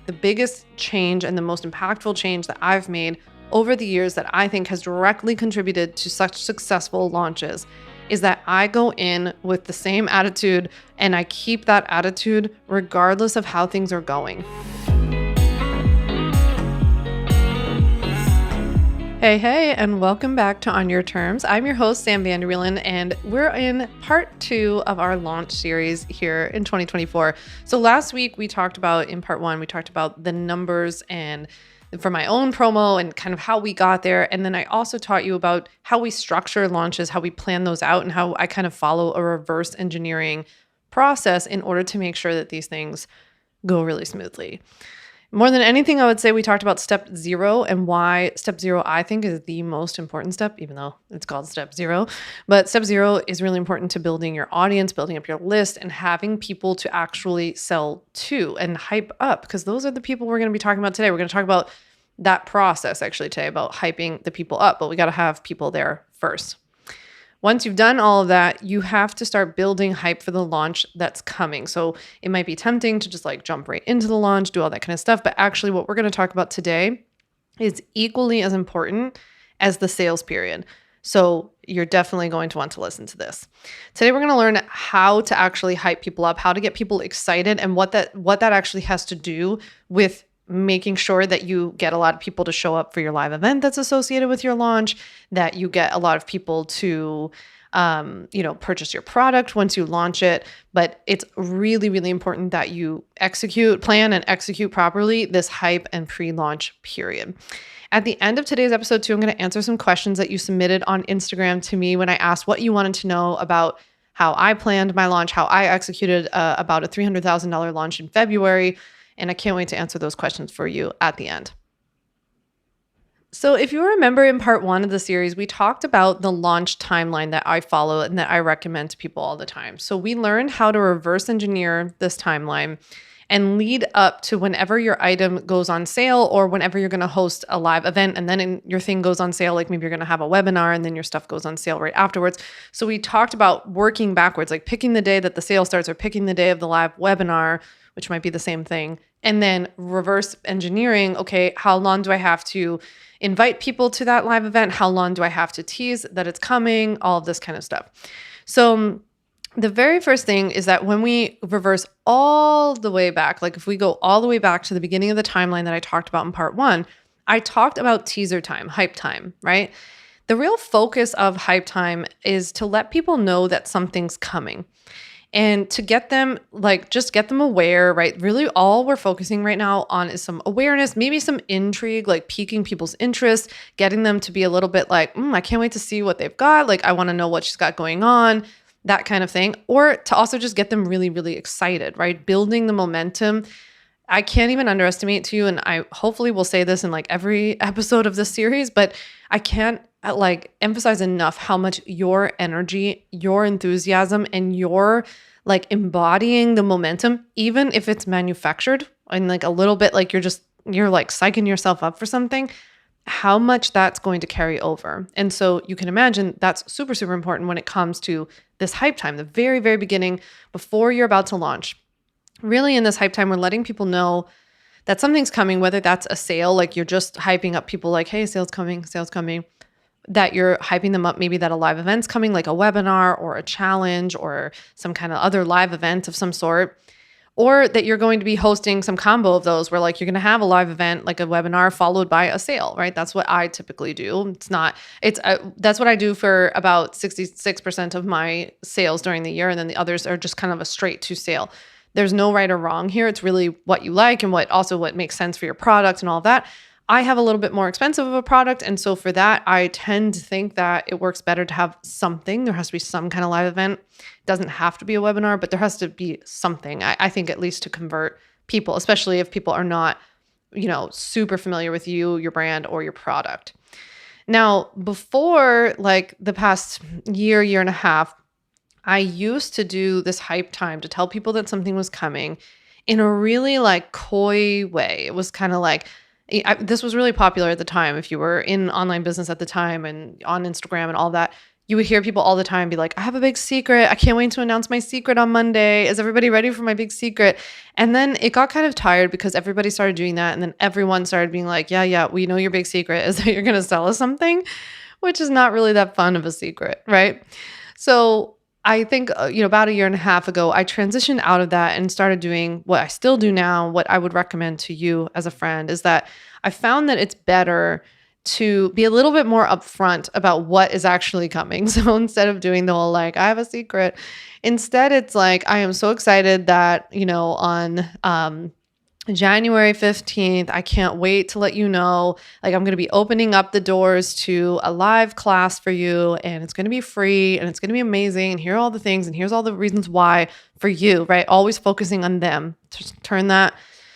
the biggest change and the most impactful change that I've made over the years that I think has directly contributed to such successful launches is that I go in with the same attitude and I keep that attitude regardless of how things are going. Hey, and welcome back to On Your Terms. I'm your host, Vander, and we're in part 2 of our launch series here in 2024. So last week we talked about, in part 1, we talked about the numbers and for my own promo and kind of how we got there. And then I also taught you about how we structure launches, how we plan those out, and how I kind of follow a reverse engineering process in order to make sure that these things go really smoothly. More than anything, I would say we talked about step 0 and why step 0 I think is the most important step, even though it's called step 0. But step 0 is really important to building your audience, building up your list, and having people to actually sell to and hype up, because those are the people we're going to be talking about today. We're going to talk about that process actually today, about hyping the people up, but we got to have people there first. Once you've done all of that, you have to start building hype for the launch that's coming. So it might be tempting to just like jump right into the launch, do all that kind of stuff. But actually what we're going to talk about today is equally as important as the sales period. So you're definitely going to want to listen to this. Today, we're going to learn how to actually hype people up, how to get people excited, and what that actually has to do with making sure that you get a lot of people to show up for your live event that's associated with your launch, that you get a lot of people to, purchase your product once you launch it. But it's really, really important that you plan and execute properly this hype and pre-launch period. At the end of today's episode too, I'm going to answer some questions that you submitted on Instagram to me when I asked what you wanted to know about how I planned my launch, how I executed about a $300,000 launch in February. And I can't wait to answer those questions for you at the end. So if you remember in part 1 of the series, we talked about the launch timeline that I follow and that I recommend to people all the time. So we learned how to reverse engineer this timeline and lead up to whenever your item goes on sale or whenever you're going to host a live event and then your thing goes on sale, like maybe you're going to have a webinar and then your stuff goes on sale right afterwards. So we talked about working backwards, like picking the day that the sale starts or picking the day of the live webinar, which might be the same thing. And then reverse engineering, okay, how long do I have to invite people to that live event? How long do I have to tease that it's coming? All of this kind of stuff. So the very first thing is that when we reverse all the way back, like if we go all the way back to the beginning of the timeline that I talked about in part 1, I talked about teaser time, hype time, right? The real focus of hype time is to let people know that something's coming. And to get them, just get them aware, right? Really all we're focusing right now on is some awareness, maybe some intrigue, like piquing people's interest, getting them to be a little bit like, I can't wait to see what they've got. Like, I want to know what she's got going on, that kind of thing. Or to also just get them really, really excited, right? Building the momentum. I can't even underestimate to you, and I hopefully will say this in like every episode of this series, but I can't emphasize enough how much your energy, your enthusiasm, and your embodying the momentum, even if it's manufactured and like a little bit like you're psyching yourself up for something, how much that's going to carry over. And so you can imagine that's super, super important when it comes to this hype time, the very, very beginning before you're about to launch. Really in this hype time, we're letting people know that something's coming, whether that's a sale, like you're just hyping up people like, hey, sale's coming, that you're hyping them up, maybe that a live event's coming, like a webinar or a challenge or some kind of other live event of some sort, or that you're going to be hosting some combo of those where like you're going to have a live event, like a webinar followed by a sale, right? That's what I typically do. That's what I do for about 66% of my sales during the year. And then the others are just kind of a straight to sale. There's no right or wrong here. It's really what you like and what makes sense for your product and all of that. I have a little bit more expensive of a product. And so for that, I tend to think that it works better to have something. There has to be some kind of live event. It doesn't have to be a webinar, but there has to be something, I think, at least to convert people, especially if people are not, super familiar with you, your brand, or your product. Now, before like the past year and a half, I used to do this hype time to tell people that something was coming in a really like coy way. It was kind of like, this was really popular at the time. If you were in online business at the time and on Instagram and all that, you would hear people all the time be like, I have a big secret. I can't wait to announce my secret on Monday. Is everybody ready for my big secret? And then it got kind of tired because everybody started doing that. And then everyone started being like, yeah, we know your big secret is that you're going to sell us something, which is not really that fun of a secret, right? So I think, about a year and a half ago, I transitioned out of that and started doing what I still do now. What I would recommend to you as a friend is that I found that it's better to be a little bit more upfront about what is actually coming. So instead of doing the whole like, I have a secret, instead it's like, I am so excited that, on January 15th, I can't wait to let you know, like I'm going to be opening up the doors to a live class for you, and it's going to be free and it's going to be amazing. And here are all the things, and here's all the reasons why for you, right? Always focusing on them. Just turn that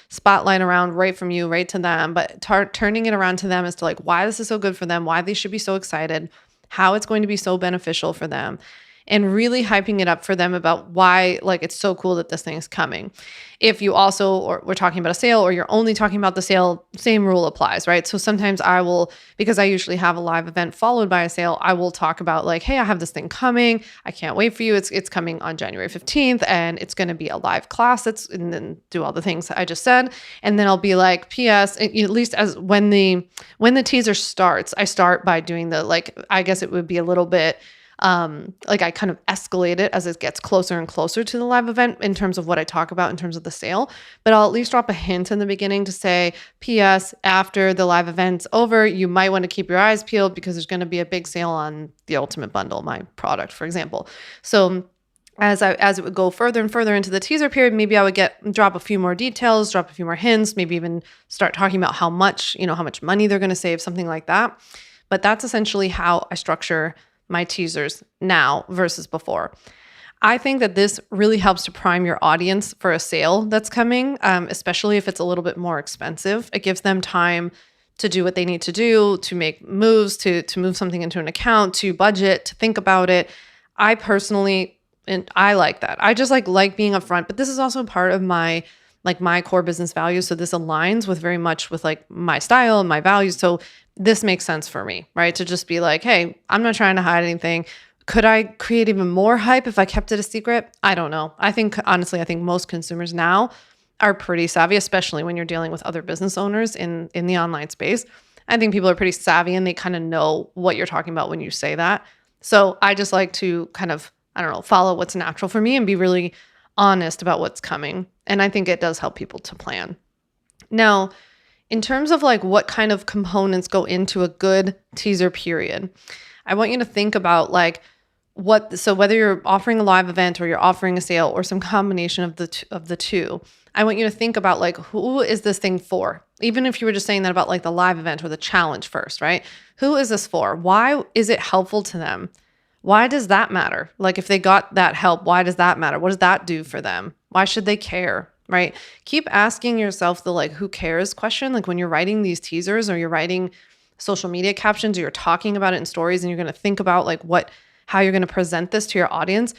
spotlight around right from you, right to them, but turning it around to them as to like why this is so good for them, why they should be so excited, how it's going to be so beneficial for them, and really hyping it up for them about why like it's so cool that this thing is coming. If you also, or we're talking about a sale, or you're only talking about the sale, same rule applies, right? So sometimes I will, because I usually have a live event followed by a sale, I will talk about like, hey, I have this thing coming. I can't wait for you. It's coming on January 15th, and it's going to be a live class. And then do all the things I just said. And then I'll be like, P.S., at least as when the teaser starts, I start by doing the, like, I guess it would be a little bit, like I kind of escalate it as it gets closer and closer to the live event in terms of what I talk about in terms of the sale. But I'll at least drop a hint in the beginning to say, P.S., after the live event's over, you might want to keep your eyes peeled because there's going to be a big sale on the Ultimate Bundle, my product, for example. So as it would go further and further into the teaser period, maybe I would drop a few more details, drop a few more hints, maybe even start talking about how much money they're going to save, something like that. But that's essentially how I structure my teasers now versus before. I think that this really helps to prime your audience for a sale that's coming, especially if it's a little bit more expensive. It gives them time to do what they need to do, to make moves, to move something into an account, to budget, to think about it. I personally, and I like that. I just like being upfront, but this is also part of my core business values. So this aligns with very much with like my style and my values. So this makes sense for me, right? To just be like, hey, I'm not trying to hide anything. Could I create even more hype if I kept it a secret? I don't know. Honestly, I think most consumers now are pretty savvy, especially when you're dealing with other business owners in the online space. I think people are pretty savvy and they kind of know what you're talking about when you say that. So I just like to kind of, follow what's natural for me and be really honest about what's coming. And I think it does help people to plan. Now, in terms of like what kind of components go into a good teaser period, I want you to think about like so whether you're offering a live event or you're offering a sale or some combination of the two, I want you to think about like, who is this thing for? Even if you were just saying that about like the live event or the challenge first, right? Who is this for? Why is it helpful to them? Why does that matter? Like if they got that help, why does that matter? What does that do for them? Why should they care? Right? Keep asking yourself the like, who cares question. Like when you're writing these teasers or you're writing social media captions or you're talking about it in stories and you're going to think about like how you're going to present this to your audience,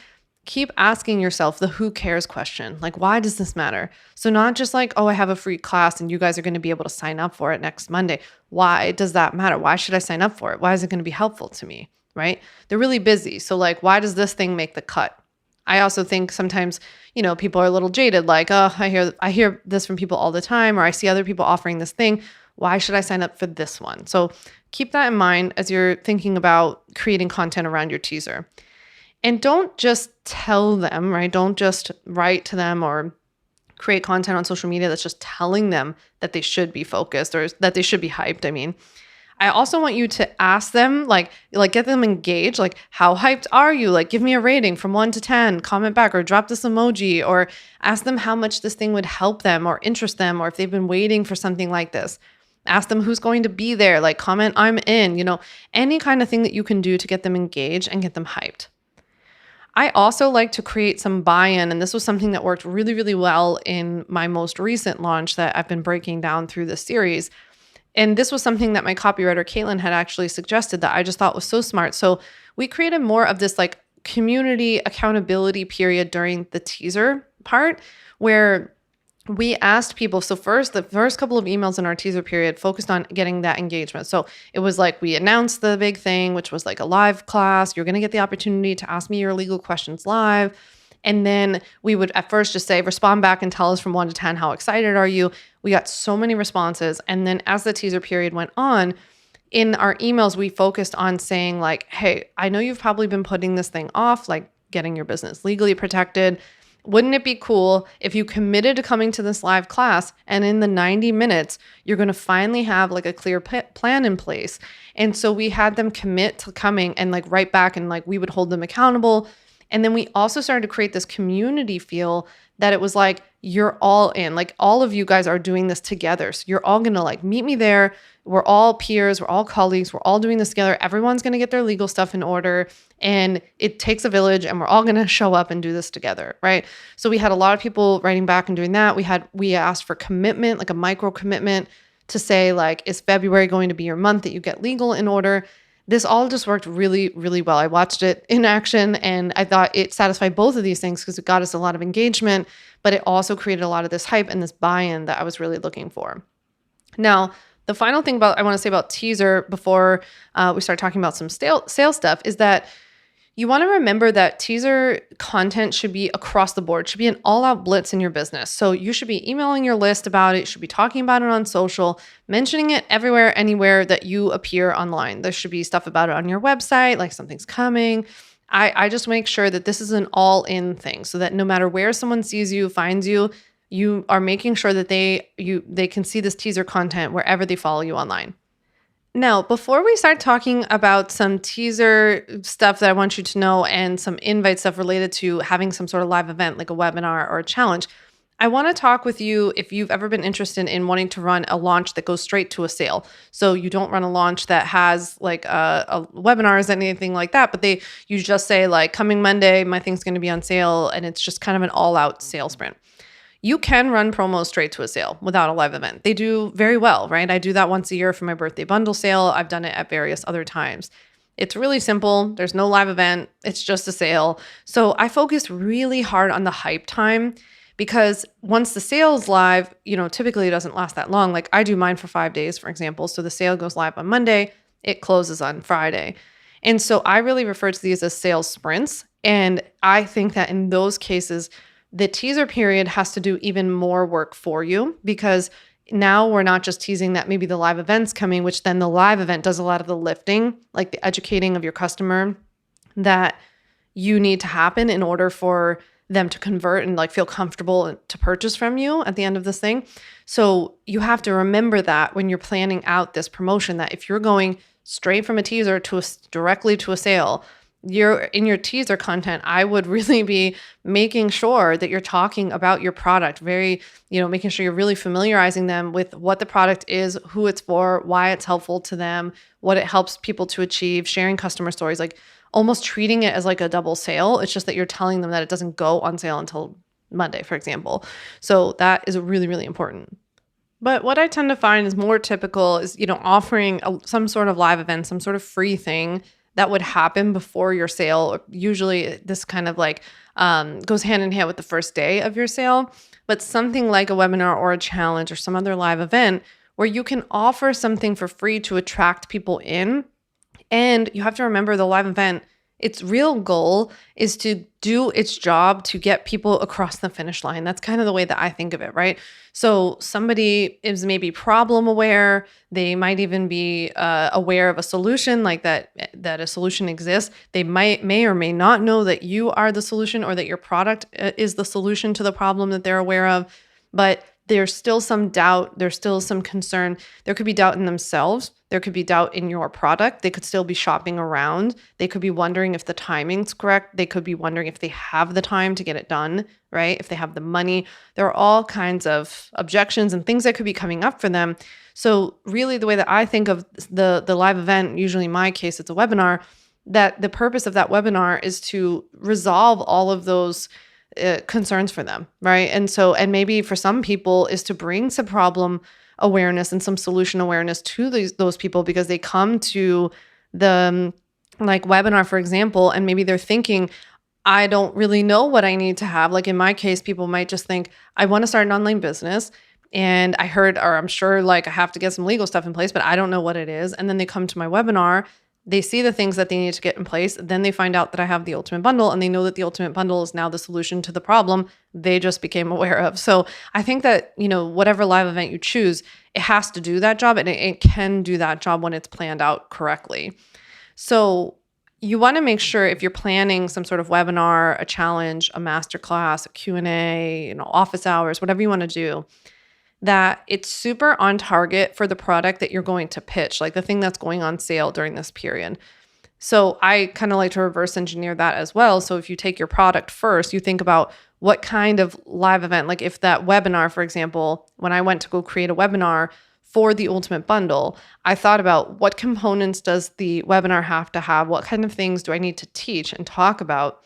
keep asking yourself the who cares question. Like, why does this matter? So not just like, oh, I have a free class and you guys are going to be able to sign up for it next Monday. Why does that matter? Why should I sign up for it? Why is it going to be helpful to me? Right? They're really busy. So like, why does this thing make the cut? I also think sometimes, people are a little jaded, like, oh, I hear this from people all the time, or I see other people offering this thing. Why should I sign up for this one? So keep that in mind as you're thinking about creating content around your teaser. And don't just tell them, right? Don't just write to them or create content on social media that's just telling them that they should be focused or that they should be hyped. I also want you to ask them, like get them engaged, like how hyped are you? Like give me a rating from 1 to 10, comment back or drop this emoji, or ask them how much this thing would help them or interest them, or if they've been waiting for something like this. Ask them who's going to be there, like comment I'm in, any kind of thing that you can do to get them engaged and get them hyped. I also like to create some buy-in, and this was something that worked really, really well in my most recent launch that I've been breaking down through this series. And this was something that my copywriter, Caitlin, had actually suggested that I just thought was so smart. So we created more of this like community accountability period during the teaser part where we asked people. So first, the first couple of emails in our teaser period focused on getting that engagement. So it was like we announced the big thing, which was like a live class. You're going to get the opportunity to ask me your legal questions live. And then we would at first just say, respond back and tell us from 1 to 10, how excited are you? We got so many responses. And then as the teaser period went on, in our emails, we focused on saying like, hey, I know you've probably been putting this thing off, like getting your business legally protected. Wouldn't it be cool if you committed to coming to this live class and in the 90 minutes, you're going to finally have like a clear plan in place? And so we had them commit to coming and like write back, and like we would hold them accountable. And then we also started to create this community feel that it was like, you're all in, like all of you guys are doing this together. So you're all going to like meet me there. We're all peers. We're all colleagues. We're all doing this together. Everyone's going to get their legal stuff in order, and it takes a village, and we're all going to show up and do this together. Right. So we had a lot of people writing back and doing that. We asked for commitment, like a micro commitment to say like, is February going to be your month that you get legal in order? This all just worked really, really well. I watched it in action, and I thought it satisfied both of these things because it got us a lot of engagement, but it also created a lot of this hype and this buy-in that I was really looking for. Now, the final thing I want to say about teaser before we start talking about some sales stuff is that you want to remember that teaser content should be across the board, should be an all-out blitz in your business. So you should be emailing your list about it, you should be talking about it on social, mentioning it everywhere, anywhere that you appear online. There should be stuff about it on your website, like something's coming. I just make sure that this is an all-in thing so that no matter where someone sees you, finds you, you are making sure that they can see this teaser content wherever they follow you online. Now, before we start talking about some teaser stuff that I want you to know and some invite stuff related to having some sort of live event like a webinar or a challenge, I want to talk with you if you've ever been interested in wanting to run a launch that goes straight to a sale. So you don't run a launch that has like a webinars, anything like that, but you just say like, coming Monday, my thing's going to be on sale, and it's just kind of an all-out sales sprint. You can run promos straight to a sale without a live event. They do very well, right? I do that once a year for my birthday bundle sale. I've done it at various other times. It's really simple. There's no live event. It's just a sale. So I focused really hard on the hype time, because once the sale's live, typically it doesn't last that long. Like I do mine for 5 days, for example. So the sale goes live on Monday, it closes on Friday. And so I really refer to these as sales sprints. And I think that in those cases, the teaser period has to do even more work for you, because now we're not just teasing that maybe the live event's coming, which then the live event does a lot of the lifting, like the educating of your customer that you need to happen in order for them to convert and like feel comfortable to purchase from you at the end of this thing. So you have to remember that when you're planning out this promotion, that if you're going straight from a teaser directly to a sale, in your teaser content, I would really be making sure that you're talking about your product, making sure you're really familiarizing them with what the product is, who it's for, why it's helpful to them, what it helps people to achieve, sharing customer stories, like almost treating it as like a double sale. It's just that you're telling them that it doesn't go on sale until Monday, for example. So that is really, really important. But what I tend to find is more typical is, offering some sort of live event, some sort of free thing that would happen before your sale. Usually this kind of like goes hand in hand with the first day of your sale, but something like a webinar or a challenge or some other live event where you can offer something for free to attract people in. And you have to remember the live event, its real goal is to do its job to get people across the finish line. That's kind of the way that I think of it, right? So somebody is maybe problem aware. They might even be aware of a solution, like that a solution exists. They may or may not know that you are the solution or that your product is the solution to the problem that they're aware of. But there's still some doubt. There's still some concern. There could be doubt in themselves. There could be doubt in your product. They could still be shopping around. They could be wondering if the timing's correct. They could be wondering if they have the time to get it done, right? If they have the money. There are all kinds of objections and things that could be coming up for them. So really the way that I think of the live event, usually in my case, it's a webinar, that the purpose of that webinar is to resolve all of those concerns for them, right? And maybe for some people is to bring some problem awareness and some solution awareness to those people, because they come to the like webinar, for example, and maybe they're thinking, I don't really know what I need to have. Like in my case, people might just think, I want to start an online business. And I heard, or I'm sure, like I have to get some legal stuff in place, but I don't know what it is. And then they come to my webinar, they see the things that they need to get in place. Then they find out that I have the ultimate bundle, and they know that the ultimate bundle is now the solution to the problem they just became aware of. So I think that, whatever live event you choose, it has to do that job, and it can do that job when it's planned out correctly. So you want to make sure, if you're planning some sort of webinar, a challenge, a masterclass, a Q&A, office hours, whatever you want to do, that it's super on target for the product that you're going to pitch, like the thing that's going on sale during this period. So I kind of like to reverse engineer that as well. So if you take your product first, you think about what kind of live event, like if that webinar, for example, when I went to go create a webinar for the ultimate bundle, I thought about what components does the webinar have to have? What kind of things do I need to teach and talk about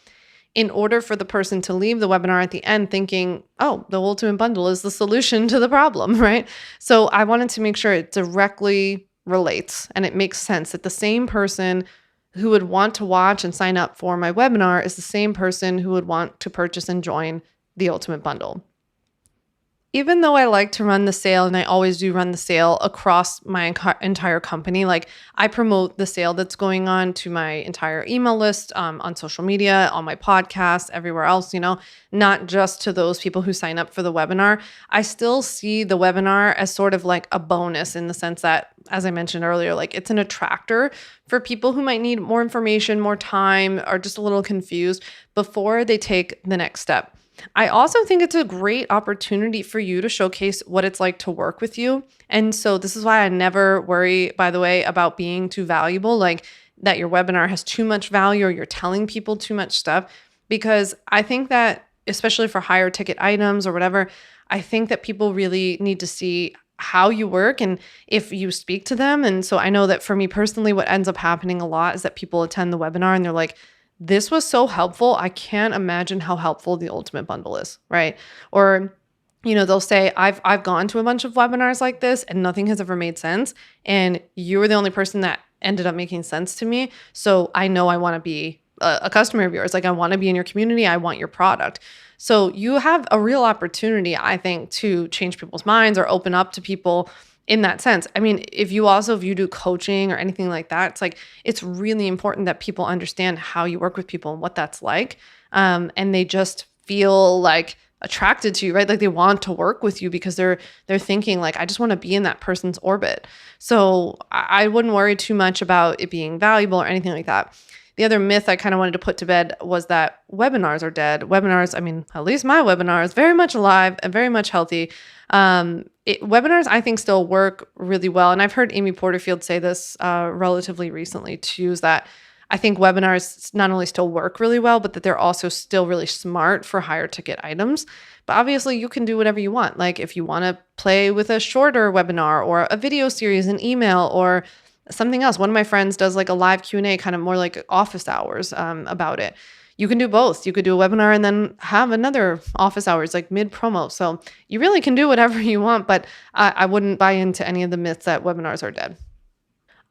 in order for the person to leave the webinar at the end thinking, oh, the ultimate bundle is the solution to the problem, right? So I wanted to make sure it directly relates and it makes sense that the same person who would want to watch and sign up for my webinar is the same person who would want to purchase and join the ultimate bundle. Even though I like to run the sale, and I always do run the sale across my entire company, like I promote the sale that's going on to my entire email list, on social media, on my podcast, everywhere else, not just to those people who sign up for the webinar. I still see the webinar as sort of like a bonus, in the sense that, as I mentioned earlier, like it's an attractor for people who might need more information, more time, or just a little confused before they take the next step. I also think it's a great opportunity for you to showcase what it's like to work with you. And so this is why I never worry, by the way, about being too valuable, like that your webinar has too much value or you're telling people too much stuff, because I think that, especially for higher ticket items or whatever, I think that people really need to see how you work and if you speak to them. And so I know that for me personally, what ends up happening a lot is that people attend the webinar and they're like, this was so helpful. I can't imagine how helpful the ultimate bundle is, right? Or, they'll say, I've gone to a bunch of webinars like this and nothing has ever made sense. And you were the only person that ended up making sense to me. So I know I want to be a customer of yours. Like I want to be in your community. I want your product. So you have a real opportunity, I think, to change people's minds or open up to people in that sense. I mean, if you do coaching or anything like that, it's really important that people understand how you work with people and what that's like. And they just feel like attracted to you, right? Like they want to work with you because they're thinking like, I just want to be in that person's orbit. So I wouldn't worry too much about it being valuable or anything like that. The other myth I kind of wanted to put to bed was that webinars are dead. Webinars, I mean, at least my webinar is very much alive and very much healthy. Webinars, I think, still work really well. And I've heard Amy Porterfield say this relatively recently too, is that I think webinars not only still work really well, but that they're also still really smart for higher ticket items. But obviously you can do whatever you want. Like if you want to play with a shorter webinar or a video series, an email, or something else. One of my friends does like a live Q&A, kind of more like office hours about it. You can do both. You could do a webinar and then have another office hours, like mid promo. So you really can do whatever you want, but I wouldn't buy into any of the myths that webinars are dead.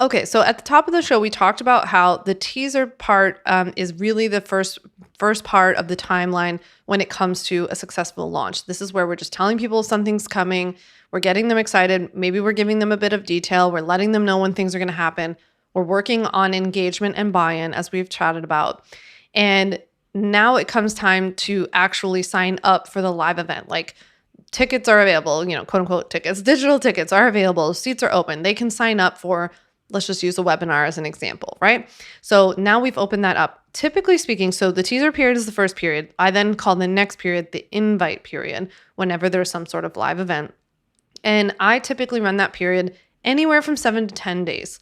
Okay, so at the top of the show, we talked about how the teaser part is really the first part of the timeline when it comes to a successful launch. This is where we're just telling people something's coming. We're getting them excited. Maybe we're giving them a bit of detail. We're letting them know when things are going to happen. We're working on engagement and buy-in, as we've chatted about. And now it comes time to actually sign up for the live event. Like tickets are available, quote unquote tickets, digital tickets are available. Seats are open. They can sign up for, let's just use a webinar as an example, right? So now we've opened that up. Typically speaking, so the teaser period is the first period. I then call the next period the invite period whenever there's some sort of live event. And I typically run that period anywhere from 7 to 10 days.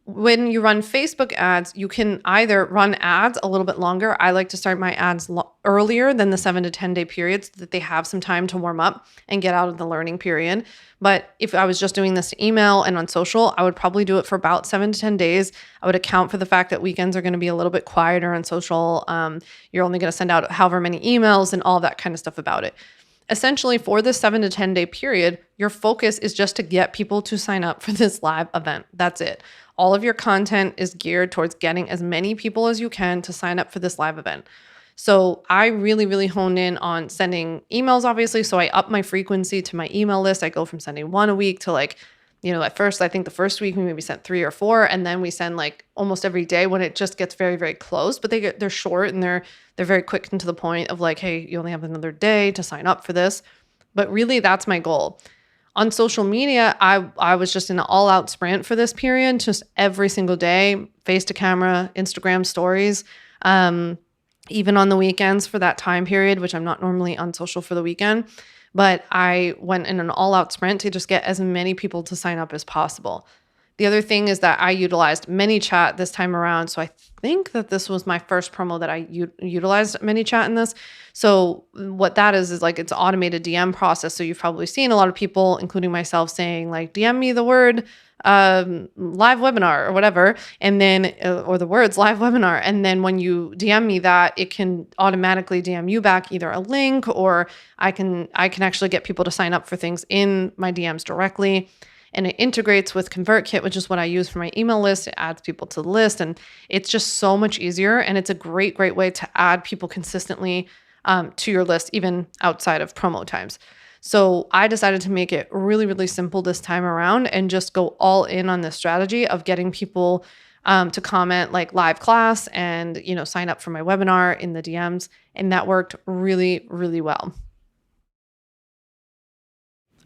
When you run Facebook ads, you can either run ads a little bit longer. I like to start my ads earlier than the 7 to 10 day period so that they have some time to warm up and get out of the learning period. But if I was just doing this to email and on social, I would probably do it for about 7 to 10 days. I would account for the fact that weekends are going to be a little bit quieter on social. You're only going to send out however many emails and all that kind of stuff about it. Essentially, for this 7 to 10 day period, your focus is just to get people to sign up for this live event. That's it. All of your content is geared towards getting as many people as you can to sign up for this live event. So I really, really honed in on sending emails, obviously. So I up my frequency to my email list. I go from sending one a week to like, at first, I think the first week we maybe sent 3 or 4, and then we send like almost every day when it just gets very, very close. But they're short and they're very quick and to the point of like, hey, you only have another day to sign up for this. But really, that's my goal. On social media, I was just in an all-out sprint for this period, just every single day, face to camera, Instagram stories, even on the weekends for that time period, which I'm not normally on social for the weekend. But I went in an all-out sprint to just get as many people to sign up as possible. The other thing is that I utilized ManyChat this time around. So I think that this was my first promo that I utilized ManyChat in this. So what that is like it's automated DM process. So you've probably seen a lot of people, including myself, saying like, DM me the word live webinar or whatever. And then, or the words live webinar. And then when you DM me that, it can automatically DM you back either a link, or I can actually get people to sign up for things in my DMs directly. And it integrates with ConvertKit, which is what I use for my email list. It adds people to the list, and it's just so much easier. And it's a great, great way to add people consistently to your list, even outside of promo times. So I decided to make it really, really simple this time around and just go all in on this strategy of getting people to comment like live class and, sign up for my webinar in the DMs. And that worked really, really well.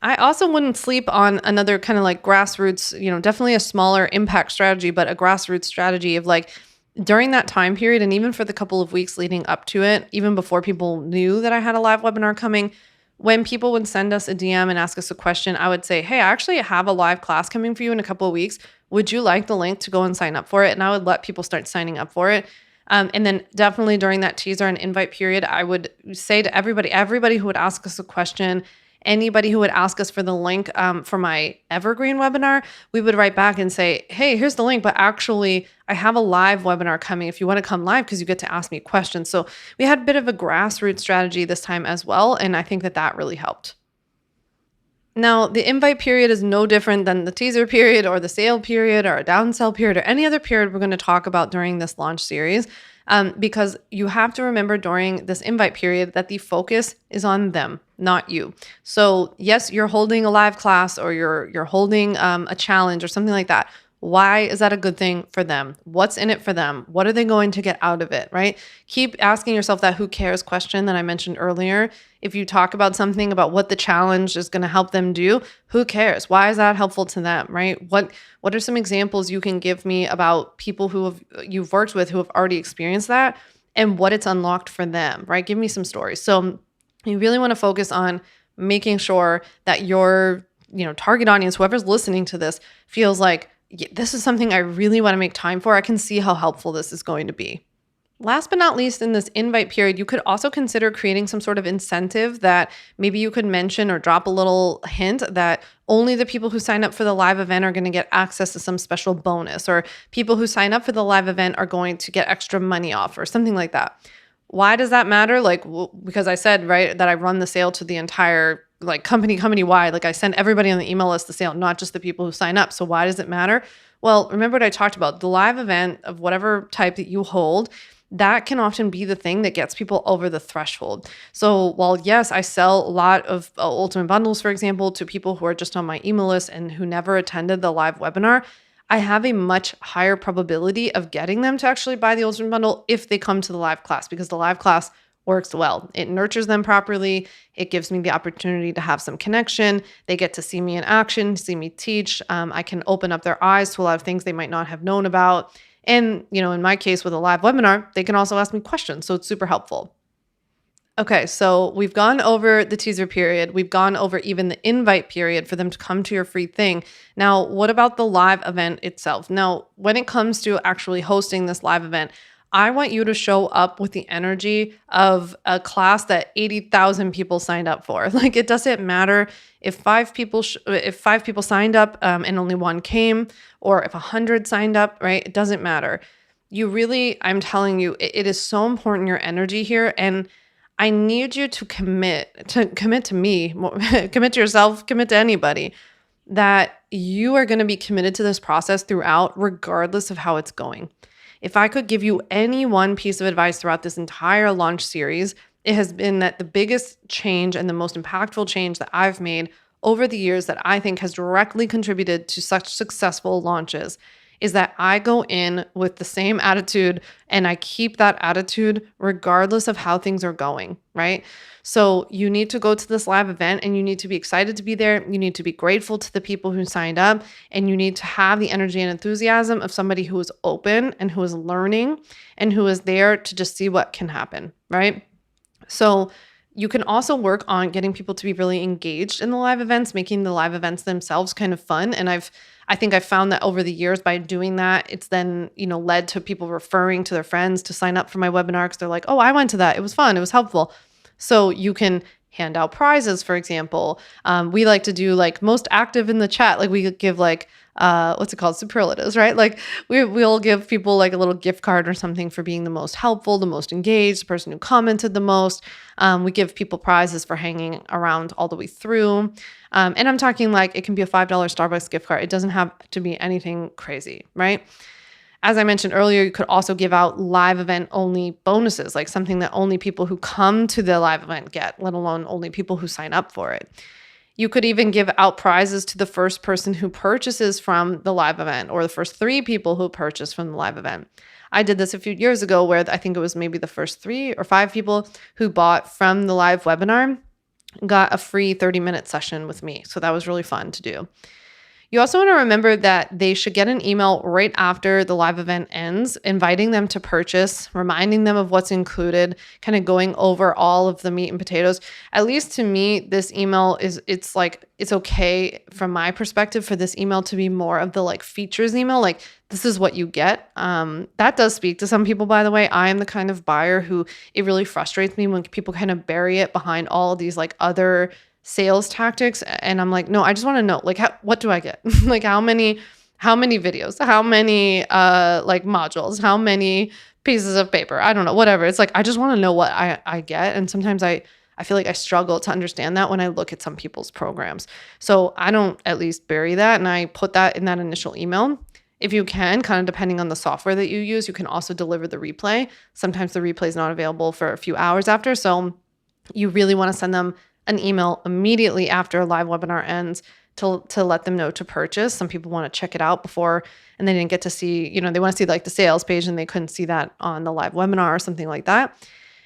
I also wouldn't sleep on another kind of like grassroots, definitely a smaller impact strategy, but a grassroots strategy of like during that time period, and even for the couple of weeks leading up to it, even before people knew that I had a live webinar coming, when people would send us a DM and ask us a question, I would say, hey, I actually have a live class coming for you in a couple of weeks. Would you like the link to go and sign up for it? And I would let people start signing up for it. And then definitely during that teaser and invite period, I would say to everybody who would ask us a question, anybody who would ask us for the link for my evergreen webinar, we would write back and say, hey, here's the link, but actually I have a live webinar coming if you want to come live, because you get to ask me questions. So we had a bit of a grassroots strategy this time as well. And I think that really helped. Now, the invite period is no different than the teaser period or the sale period or a downsell period or any other period we're going to talk about during this launch series. Because you have to remember during this invite period that the focus is on them, not you. So yes, you're holding a live class or you're holding a challenge or something like that. Why is that a good thing for them? What's in it for them? What are they going to get out of it, right? Keep asking yourself that who cares question that I mentioned earlier. If you talk about something about what the challenge is going to help them do, who cares? Why is that helpful to them, right? What are some examples you can give me about people you've worked with who have already experienced that and what it's unlocked for them, right? Give me some stories. So you really want to focus on making sure that your, target audience, whoever's listening to this, feels like, this is something I really want to make time for. I can see how helpful this is going to be. Last but not least, in this invite period, you could also consider creating some sort of incentive that maybe you could mention or drop a little hint that only the people who sign up for the live event are going to get access to some special bonus, or people who sign up for the live event are going to get extra money off or something like that. Why does that matter? Because I said, right, that I run the sale to the entire company wide. Like I send everybody on the email list the sale, not just the people who sign up. So why does it matter? Well, remember what I talked about, the live event of whatever type that you hold, that can often be the thing that gets people over the threshold. So while yes, I sell a lot of ultimate bundles, for example, to people who are just on my email list and who never attended the live webinar, I have a much higher probability of getting them to actually buy the ultimate bundle if they come to the live class, because the live class works well. It nurtures them properly. It gives me the opportunity to have some connection. They get to see me in action, see me teach. I can open up their eyes to a lot of things they might not have known about. And, in my case with a live webinar, they can also ask me questions. So it's super helpful. Okay, so we've gone over the teaser period. We've gone over even the invite period for them to come to your free thing. Now, what about the live event itself? Now, when it comes to actually hosting this live event, I want you to show up with the energy of a class that 80,000 people signed up for. It doesn't matter if 5 people signed up and only 1 came, or if 100 signed up, right? It doesn't matter. I'm telling you, it is so important, your energy here. And I need you to commit to me, commit to yourself, commit to anybody, that you are going to be committed to this process throughout, regardless of how it's going. If I could give you any one piece of advice throughout this entire launch series, it has been that the biggest change and the most impactful change that I've made over the years that I think has directly contributed to such successful launches is that I go in with the same attitude and I keep that attitude regardless of how things are going, right? So you need to go to this live event and you need to be excited to be there. You need to be grateful to the people who signed up, and you need to have the energy and enthusiasm of somebody who is open and who is learning and who is there to just see what can happen, right? So you can also work on getting people to be really engaged in the live events, making the live events themselves kind of fun. And I think I've found that over the years by doing that, it's then, led to people referring to their friends to sign up for my webinar because they're like, oh, I went to that. It was fun. It was helpful. So you can hand out prizes, for example. We like to do like most active in the chat. Like we give like, what's it called? Superlatives, right? Like we'll give people like a little gift card or something for being the most helpful, the most engaged, the person who commented the most. We give people prizes for hanging around all the way through. And I'm talking like it can be a $5 Starbucks gift card. It doesn't have to be anything crazy, right? As I mentioned earlier, you could also give out live event only bonuses, like something that only people who come to the live event get, let alone only people who sign up for it. You could even give out prizes to the first person who purchases from the live event or the first 3 people who purchase from the live event. I did this a few years ago where I think it was maybe the first 3 or 5 people who bought from the live webinar got a free 30-minute session with me. So that was really fun to do. You also want to remember that they should get an email right after the live event ends, inviting them to purchase, reminding them of what's included, kind of going over all of the meat and potatoes. At least to me, this email it's okay from my perspective for this email to be more of the like features email, like this is what you get. That does speak to some people, by the way. I am the kind of buyer who it really frustrates me when people kind of bury it behind all of these like other sales tactics. And I'm like, no, I just want to know, like, what do I get? Like how many videos, how many like modules, how many pieces of paper? I don't know, whatever. It's like, I just want to know what I get. And sometimes I feel like I struggle to understand that when I look at some people's programs. So I don't at least bury that. And I put that in that initial email. If you can, kind of depending on the software that you use, you can also deliver the replay. Sometimes the replay is not available for a few hours after. So you really want to send them an email immediately after a live webinar ends to let them know to purchase. Some people want to check it out before and they didn't get to see, they want to see like the sales page and they couldn't see that on the live webinar or something like that.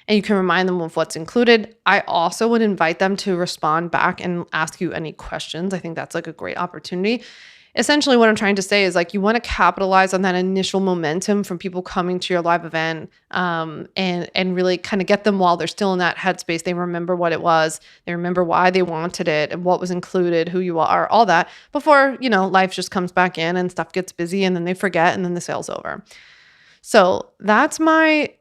And you can remind them of what's included. I also would invite them to respond back and ask you any questions. I think that's like a great opportunity. Essentially, what I'm trying to say is like you want to capitalize on that initial momentum from people coming to your live event and really kind of get them while they're still in that headspace. They remember what it was. They remember why they wanted it and what was included, who you are, all that before, life just comes back in and stuff gets busy and then they forget and then the sale's over. So that's my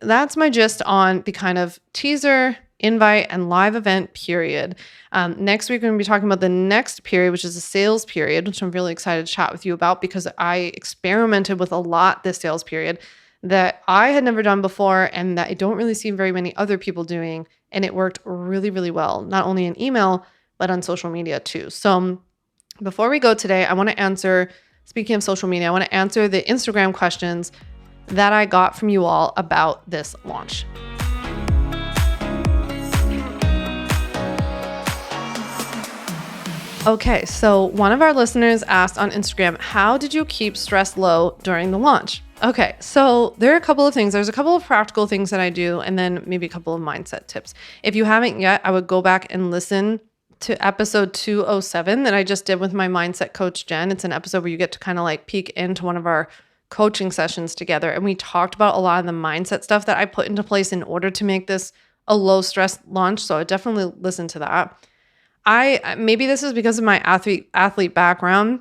gist on the kind of teaser, invite, and live event period. Next week, we're going to be talking about the next period, which is the sales period, which I'm really excited to chat with you about because I experimented with a lot this sales period that I had never done before and that I don't really see very many other people doing. And it worked really, really well, not only in email, but on social media too. So before we go today, I want to answer, speaking of social media, I want to answer the Instagram questions that I got from you all about this launch. Okay, so one of our listeners asked on Instagram, how did you keep stress low during the launch? Okay, so there are a couple of things. There's a couple of practical things that I do, and then maybe a couple of mindset tips. If you haven't yet, I would go back and listen to episode 207 that I just did with my mindset coach, Jen. It's an episode where you get to kind of like peek into one of our coaching sessions together. And we talked about a lot of the mindset stuff that I put into place in order to make this a low stress launch. So I definitely listen to that. Maybe this is because of my athlete background,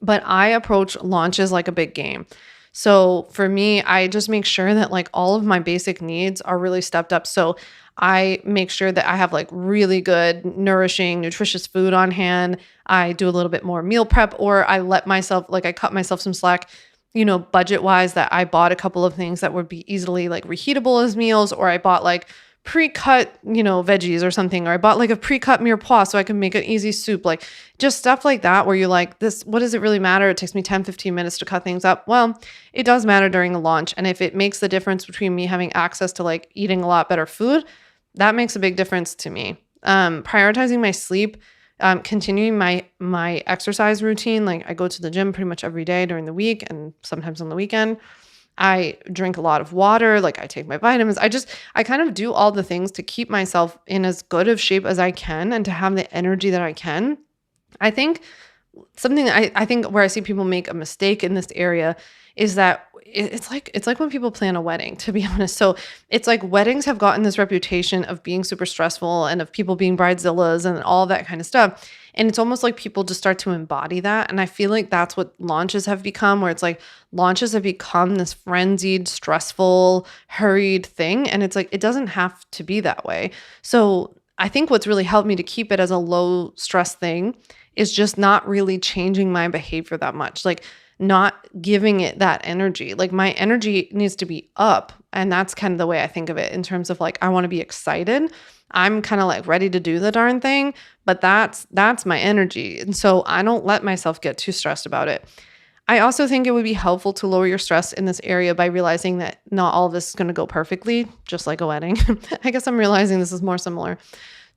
but I approach launches like a big game. So for me, I just make sure that like all of my basic needs are really stepped up. So I make sure that I have like really good, nourishing, nutritious food on hand. I do a little bit more meal prep, or I cut myself some slack, budget wise, that I bought a couple of things that would be easily like reheatable as meals, or I bought like pre-cut, veggies or something, or I bought like a pre-cut mirepoix so I can make an easy soup, like just stuff like that where you're like, this, what does it really matter? It takes me 10, 15 minutes to cut things up. Well, it does matter during a launch. And if it makes the difference between me having access to like eating a lot better food, that makes a big difference to me. Prioritizing my sleep, continuing my exercise routine. Like I go to the gym pretty much every day during the week and sometimes on the weekend. I drink a lot of water, like I take my vitamins. I kind of do all the things to keep myself in as good of shape as I can and to have the energy that I can. I think something I think where I see people make a mistake in this area is that it's like when people plan a wedding, to be honest. So it's like weddings have gotten this reputation of being super stressful and of people being bridezillas and all that kind of stuff. And it's almost like people just start to embody that. And I feel like that's what launches have become, where it's like launches have become this frenzied, stressful, hurried thing. And it's like, it doesn't have to be that way. So I think what's really helped me to keep it as a low stress thing is just not really changing my behavior that much. Like not giving it that energy. Like my energy needs to be up. And that's kind of the way I think of it in terms of like, I want to be excited. I'm kind of like ready to do the darn thing, but that's my energy. And so I don't let myself get too stressed about it. I also think it would be helpful to lower your stress in this area by realizing that not all of this is going to go perfectly, just like a wedding. I guess I'm realizing this is more similar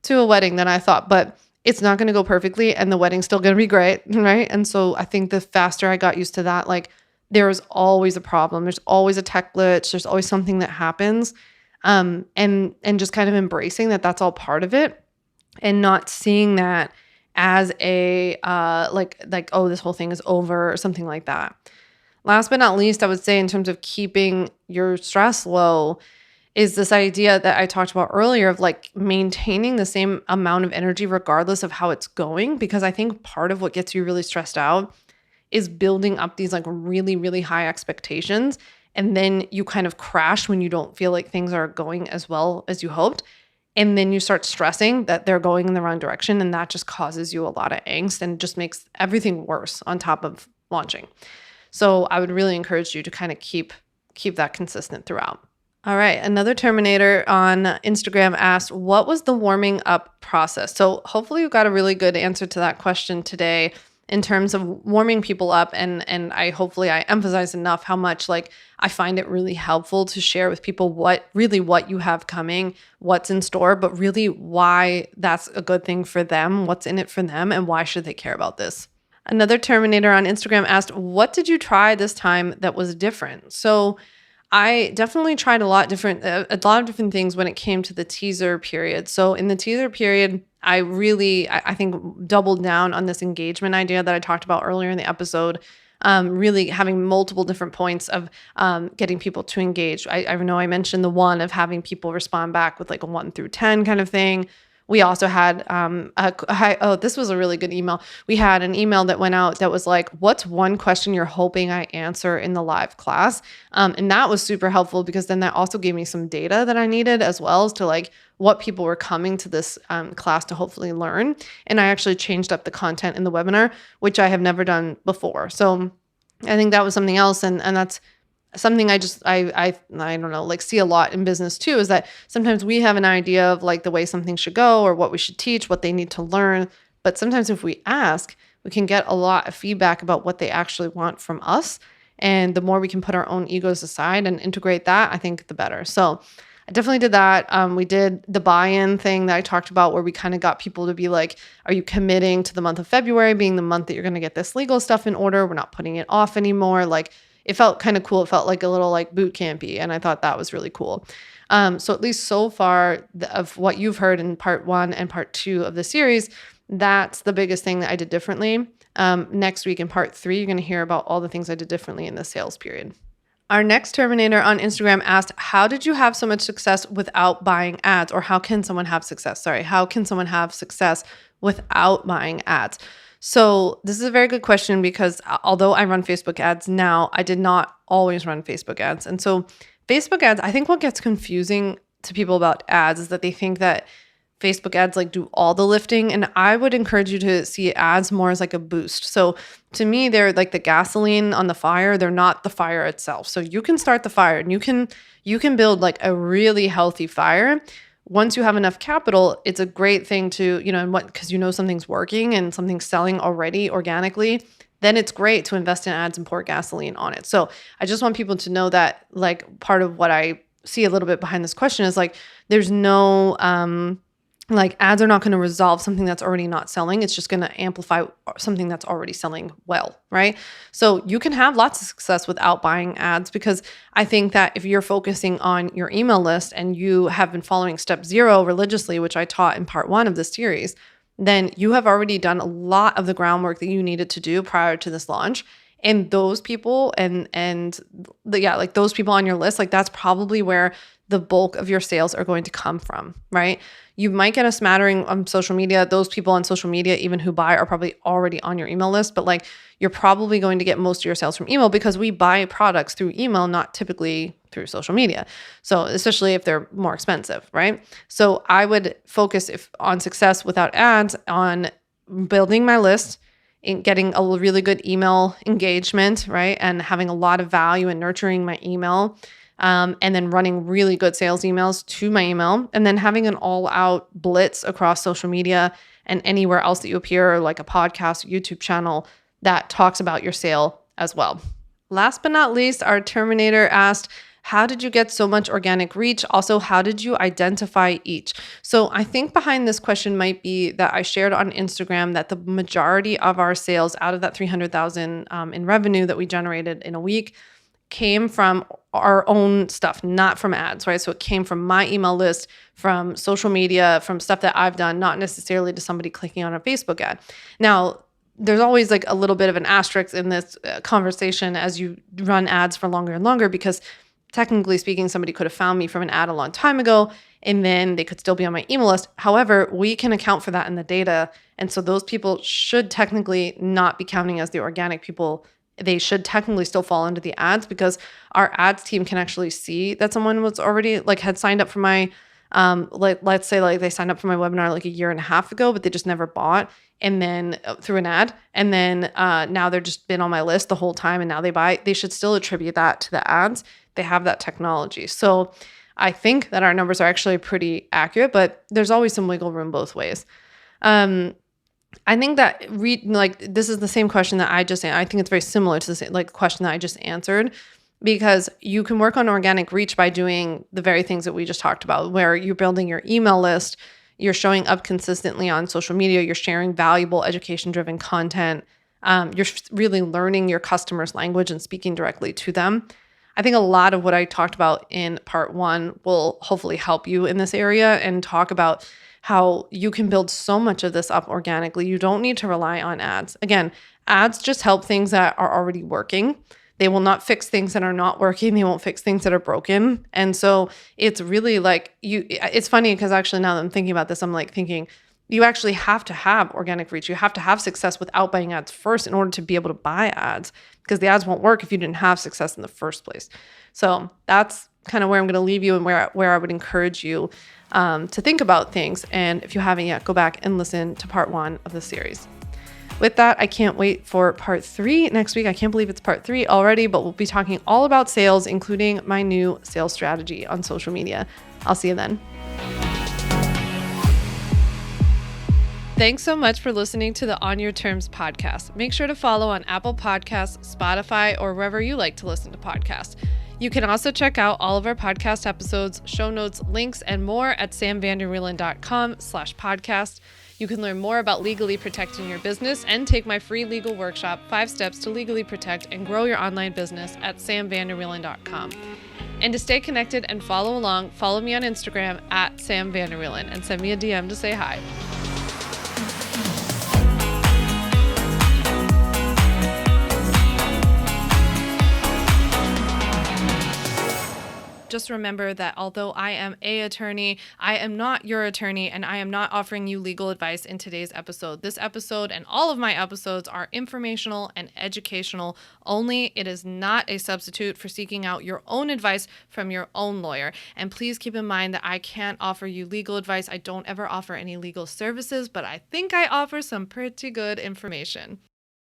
to a wedding than I thought, but it's not going to go perfectly and the wedding's still going to be great, right? And so I think the faster I got used to that, like there's always a problem. There's always a tech glitch. There's always something that happens. And just kind of embracing that that's all part of it and not seeing that as a, like, oh, this whole thing is over or something like that. Last but not least, I would say in terms of keeping your stress low is this idea that I talked about earlier of like maintaining the same amount of energy regardless of how it's going. Because I think part of what gets you really stressed out is building up these like really, really high expectations. And then you kind of crash when you don't feel like things are going as well as you hoped. And then you start stressing that they're going in the wrong direction. And that just causes you a lot of angst and just makes everything worse on top of launching. So I would really encourage you to kind of keep that consistent throughout. All right. Another Terminator on Instagram asked, what was the warming up process? So hopefully you got a really good answer to that question today in terms of warming people up. And I emphasize enough how much like I find it really helpful to share with people what you have coming, what's in store, but really why that's a good thing for them, what's in it for them, and why should they care about this. Another Terminator on Instagram asked, what did you try this time that was different? So I definitely tried a lot of different things when it came to the teaser period. So in the teaser period, I think doubled down on this engagement idea that I talked about earlier in the episode, really having multiple different points of getting people to engage. I know I mentioned the one of having people respond back with like a 1 through 10 kind of thing. We also had this was a really good email. We had an email that went out that was like, what's one question you're hoping I answer in the live class? And that was super helpful because then that also gave me some data that I needed as well as to like what people were coming to this class to hopefully learn. And I actually changed up the content in the webinar, which I have never done before. So I think that was something else. And that's something I don't know, like see a lot in business too, is that sometimes we have an idea of like the way something should go or what we should teach, what they need to learn. But sometimes if we ask, we can get a lot of feedback about what they actually want from us. And the more we can put our own egos aside and integrate that, I think the better. So I definitely did that. We did the buy-in thing that I talked about where we kind of got people to be like, are you committing to the month of February being the month that you're going to get this legal stuff in order? We're not putting it off anymore. Like, it felt kind of cool. It felt like a little like boot campy. And I thought that was really cool. So at least so far of what you've heard in part 1 and part 2 of the series, that's the biggest thing that I did differently. Next week in part 3, you're going to hear about all the things I did differently in the sales period. Our next Terminator on Instagram asked, how did you have so much success without buying ads? Or how can someone have success? How can someone have success without buying ads? So this is a very good question because although I run Facebook ads now, I did not always run Facebook ads. And so Facebook ads, I think what gets confusing to people about ads is that they think that Facebook ads like do all the lifting. And I would encourage you to see ads more as like a boost. So to me, they're like the gasoline on the fire. They're not the fire itself. So you can start the fire and you can build like a really healthy fire once you have enough capital, it's a great thing to, because something's working and something's selling already organically, then it's great to invest in ads and pour gasoline on it. So I just want people to know that, like, part of what I see a little bit behind this question is like, there's no, like, ads are not going to resolve something that's already not selling. It's just going to amplify something that's already selling well, right? So you can have lots of success without buying ads, because I think that if you're focusing on your email list and you have been following step 0 religiously, which I taught in part 1 of this series, then you have already done a lot of the groundwork that you needed to do prior to this launch. And those people like those people on your list, like, that's probably where the bulk of your sales are going to come from, right? You might get a smattering on social media. Those people on social media, even who buy, are probably already on your email list, but like, you're probably going to get most of your sales from email, because we buy products through email, not typically through social media. So especially if they're more expensive, right? So I would focus on success without ads on building my list, in getting a really good email engagement, right? And having a lot of value in nurturing my email. And then running really good sales emails to my email, and then having an all-out blitz across social media and anywhere else that you appear, like a podcast, YouTube channel that talks about your sale as well. Last but not least, our Terminator asked, how did you get so much organic reach? Also, how did you identify each? So I think behind this question might be that I shared on Instagram that the majority of our sales out of that 300,000 in revenue that we generated in a week came from our own stuff, not from ads, right? So it came from my email list, from social media, from stuff that I've done, not necessarily to somebody clicking on a Facebook ad. Now, there's always like a little bit of an asterisk in this conversation as you run ads for longer and longer, because technically speaking, somebody could have found me from an ad a long time ago, and then they could still be on my email list. However, we can account for that in the data. And so those people should technically not be counting as the organic people. They should technically still fall under the ads, because our ads team can actually see that someone was already had signed up for my, let's say like they signed up for my webinar like a year and a half ago, but they just never bought, and then through an ad. And then now they're just been on my list the whole time, and now they buy. They should still attribute that to the ads. They have that technology. So I think that our numbers are actually pretty accurate, but there's always some wiggle room both ways. I think that this is the same question that I just answered. I think it's very similar to the same, question that I just answered, because you can work on organic reach by doing the very things that we just talked about, where you're building your email list, you're showing up consistently on social media, you're sharing valuable education-driven content, you're really learning your customers' language and speaking directly to them. I think a lot of what I talked about in part 1 will hopefully help you in this area, and talk about how you can build so much of this up organically. You don't need to rely on ads. Again, ads just help things that are already working. They will not fix things that are not working. They won't fix things that are broken. And so it's really it's funny, because actually now that I'm thinking about this, I'm thinking you actually have to have organic reach. You have to have success without buying ads first in order to be able to buy ads, because the ads won't work if you didn't have success in the first place. So that's kind of where I'm going to leave you, and where I would encourage you to think about things. And if you haven't yet, go back and listen to part 1 of the series. With that, I can't wait for part 3 next week. I can't believe it's part 3 already, but we'll be talking all about sales, including my new sales strategy on social media. I'll see you then. Thanks so much for listening to the On Your Terms podcast. Make sure to follow on Apple Podcasts, Spotify, or wherever you like to listen to podcasts. You can also check out all of our podcast episodes, show notes, links, and more at samvanderwielen.com/podcast. You can learn more about legally protecting your business and take my free legal workshop, 5 Steps to Legally Protect and Grow Your Online Business at samvanderwielen.com. And to stay connected and follow along, follow me on Instagram at samvanderwielen and send me a DM to say hi. Just remember that although I am an attorney, I am not your attorney, and I am not offering you legal advice in today's episode. This episode and all of my episodes are informational and educational only. It is not a substitute for seeking out your own advice from your own lawyer. And please keep in mind that I can't offer you legal advice. I don't ever offer any legal services, but I think I offer some pretty good information.